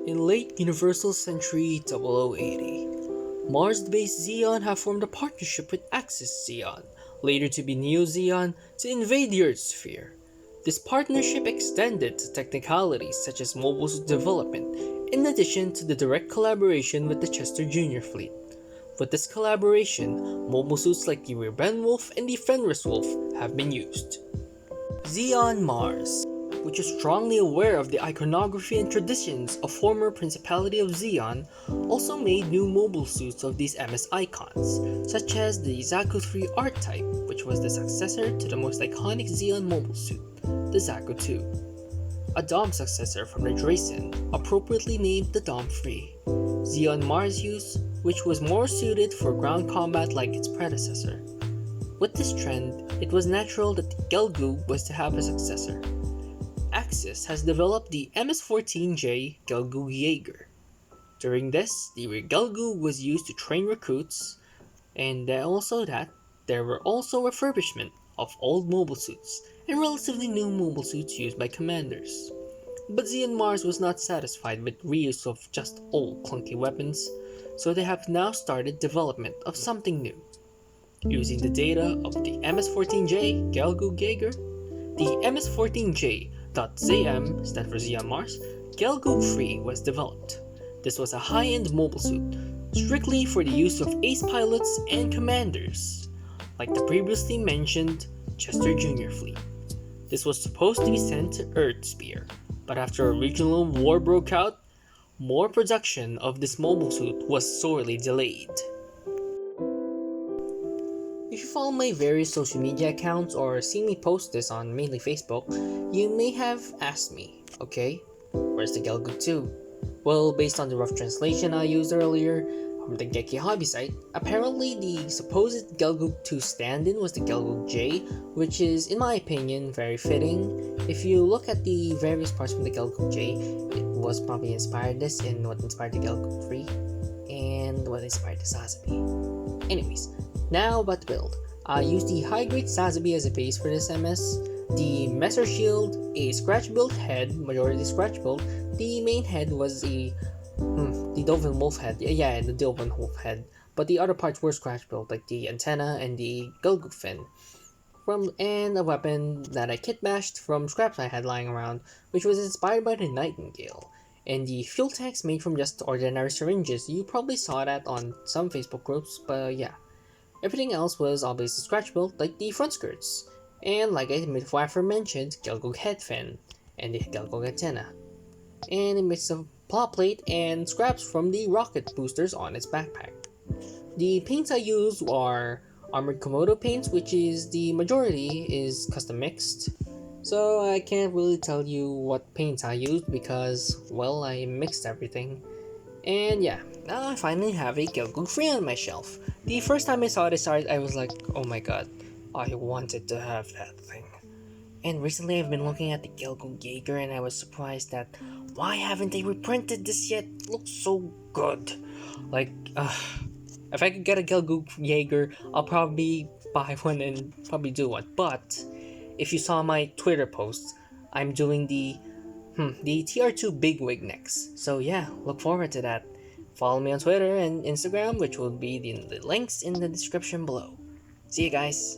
In late Universal Century 0080, Mars-based Xeon have formed a partnership with Axis Xeon, later to be Neo Xeon, to invade the Earth sphere. This partnership extended to technicalities such as mobile suit development, in addition to the direct collaboration with the Chester Junior fleet. With this collaboration, mobile suits like the Wolf and the Fenris Wolf have been used. Xeon Mars, which is strongly aware of the iconography and traditions of former Principality of Xeon, also made new mobile suits of these MS icons, such as the Gelgoog III art type, which was the successor to the most iconic Xeon mobile suit, the Gelgoog II. A DOM successor from the Drazen, appropriately named the DOM III. Xeon Mars use, which was more suited for ground combat like its predecessor. With this trend, it was natural that the Gelgoog was to have a successor. Axis has developed the MS-14J Gelgoog Jaeger. During this, the Gelgoog was used to train recruits, and there were also refurbishment of old mobile suits and relatively new mobile suits used by commanders. But Xeon Mars was not satisfied with reuse of just old clunky weapons, so they have now started development of something new. Using the data of the MS-14J Gelgoog Jaeger, the MS-14J.zm stands for Xeon Mars Gelgoog III was developed. This was a high-end mobile suit, strictly for the use of ace pilots and commanders, like the previously mentioned Chester Junior fleet. This was supposed to be sent to Earth Sphere, but after a regional war broke out, more production of this mobile suit was sorely delayed. If you follow my various social media accounts or see me post this on mainly Facebook, you may have asked me, okay, where's the Gelgoog II? Well, based on the rough translation I used earlier from the Dengeki Hobby site, apparently the supposed Gelgoog II stand-in was the Gelgoog J, which is, in my opinion, very fitting. If you look at the various parts from the Gelgoog J, it was probably inspired this in what inspired the Gelgoog III and what inspired the Sazabj. Anyways, now about the build. I used the high-grade Sazabj as a base for this MS, the Messer Shield, a scratch-built head, majority scratch build. The main head was the Dovin Wolf head, the Dovin Wolf head, but the other parts were scratch built, like the antenna and the Gelgoog fin. And a weapon that I kit bashed from scraps I had lying around, which was inspired by the Nightingale. And the fuel tanks made from just ordinary syringes. You probably saw that on some Facebook groups, but yeah. Everything else was obviously scratch built, like the front skirts, and like I aforementioned, Gelgoog head fin, and the Gelgoog antenna, and a mix of plot plate and scraps from the rocket boosters on its backpack. The paints I used are Armored Komodo paints, which is the majority is custom mixed, so I can't really tell you what paints I used because, well, I mixed everything. And yeah, now I finally have a Gelgoog III on my shelf. The first time I saw this art, I was like, oh my god, I wanted to have that thing. And recently I've been looking at the Gelgoog Jaeger and I was surprised that why haven't they reprinted this yet? It looks so good. Like, if I could get a Gelgoog Jaeger, I'll probably buy one and probably do one. But if you saw my Twitter posts, I'm doing the TR2 Bigwig next. So yeah, look forward to that. Follow me on Twitter and Instagram, which will be in the links in the description below. See you guys!